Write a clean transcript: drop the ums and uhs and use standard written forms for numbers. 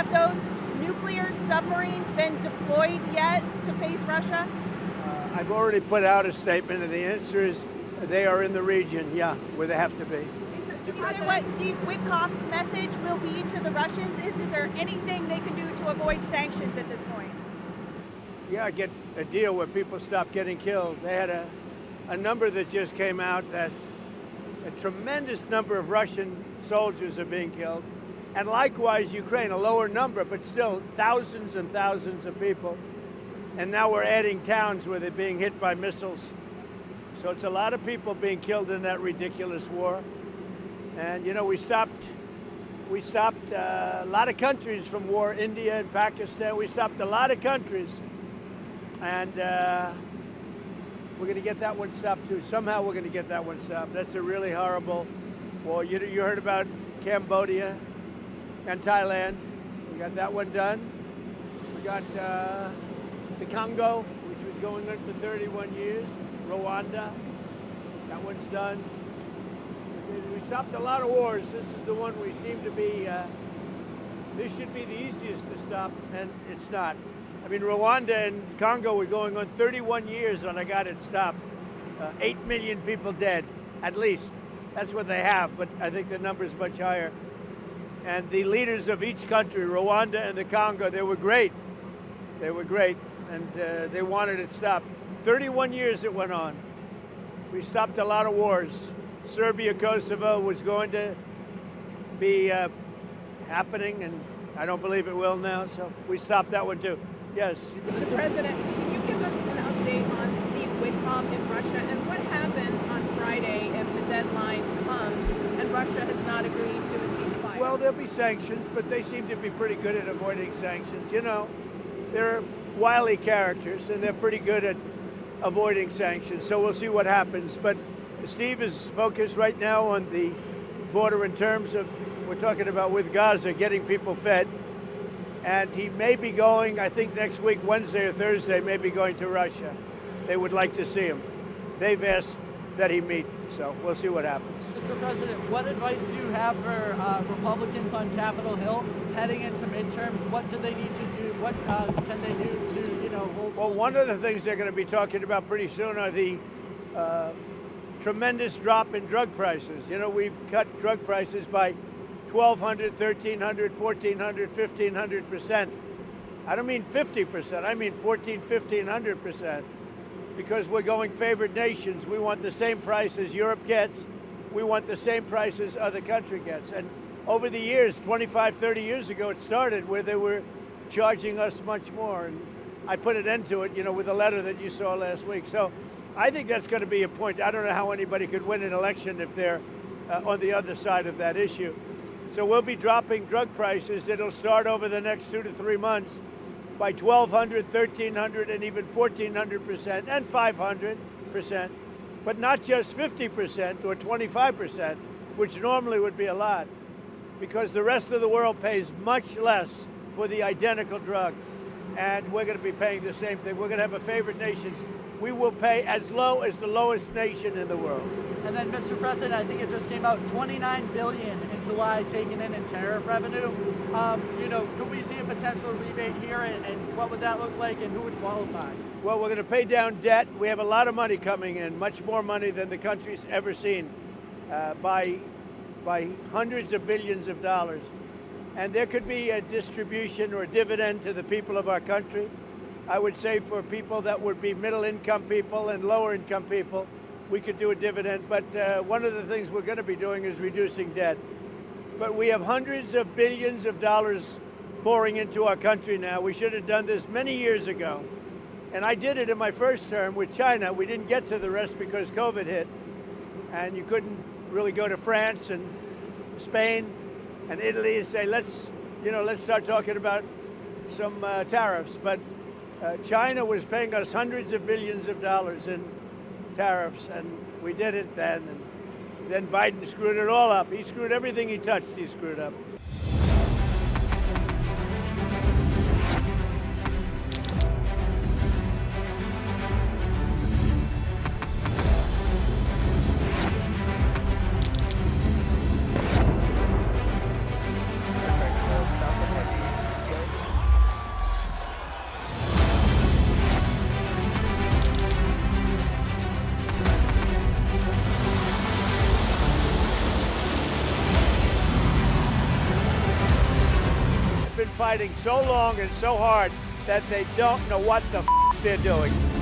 Have those nuclear submarines been deployed yet to face Russia? I've already put out a statement, and the answer is they are in the region, yeah, where they have to be. Can you say what Steve Witkoff's message will be to the Russians? Is there anything they can do to avoid sanctions at this point? Yeah, get a deal where people stop getting killed. They had a number that just came out that a tremendous number of Russian soldiers are being killed. And likewise, Ukraine, a lower number, but still thousands and thousands of people. And now we're adding towns where they're being hit by missiles. So it's a lot of people being killed in that ridiculous war. And, you know, we stopped a lot of countries from war, India and Pakistan. We stopped a lot of countries. And we're going to get that one stopped, too. Somehow we're going to get that one stopped. That's a really horrible war. You heard about Cambodia and Thailand. We got that one done. We got the Congo, which was going on for 31 years. Rwanda, that one's done. We stopped a lot of wars. This is the one we seem to be, this should be the easiest to stop, and it's not. I mean, Rwanda and Congo were going on 31 years when I got it stopped. 8 million people dead, at least. That's what they have, but I think the number's much higher. And the leaders of each country, Rwanda and the Congo, they were great. They were great, and they wanted it stopped. 31 years it went on. We stopped a lot of wars. Serbia, Kosovo was going to be happening, and I don't believe it will now, so we stopped that one too. Yes? Mr. President, can you give us an update on Steve Witkoff in Russia, and what happens on Friday if the deadline comes and Russia has not agreed to a ceasefire? Well, there'll be sanctions, but they seem to be pretty good at avoiding sanctions. You know, they're wily characters, and they're pretty good at avoiding sanctions, so we'll see what happens. But Steve is focused right now on the border in terms of, we're talking about with Gaza, getting people fed. And he may be going, I think next week, Wednesday or Thursday, may be going to Russia. They would like to see him. They've asked that he meet, so we'll see what happens. Mr. President, what advice do you have for Republicans on Capitol Hill heading into midterms? What do they need to do? What can they do to, you know, hold? Well, one of the things they're going to be talking about pretty soon are the tremendous drop in drug prices. You know, we've cut drug prices by 1,200, 1,300, 1,400, 1,500%. I don't mean 50%, I mean 1,400, 1,500%. Because we're going favored nations. We want the same price as Europe gets. We want the same price as other country gets. And over the years, 25, 30 years ago, it started where they were charging us much more. And I put an end to it, you know, with a letter that you saw last week. So I think that's going to be a point. I don't know how anybody could win an election if they're on the other side of that issue. So we'll be dropping drug prices. It'll start over the next 2 to 3 months by 1,200, 1,300, and even 1,400% and 500%, but not just 50% or 25%, which normally would be a lot, because the rest of the world pays much less for the identical drug, and we're going to be paying the same thing. We're going to have a favored nations. We will pay as low as the lowest nation in the world. And then, Mr. President, I think it just came out $29 billion in July taken in tariff revenue. You know, could we see a potential rebate here, and what would that look like, and who would qualify? Well, we're going to pay down debt. We have a lot of money coming in, much more money than the country's ever seen, by hundreds of billions of dollars. And there could be a distribution or a dividend to the people of our country. I would say for people that would be middle-income people and lower-income people, we could do a dividend. But one of the things we're going to be doing is reducing debt. But we have hundreds of billions of dollars pouring into our country now. We should have done this many years ago. And I did it in my first term with China. We didn't get to the rest because COVID hit. And you couldn't really go to France and Spain and Italy and say, let's start talking about some tariffs. But China was paying us hundreds of billions of dollars in tariffs, and we did it then. And then Biden screwed it all up. He screwed everything he touched, he screwed up. fighting so long and so hard that they don't know what the they're doing.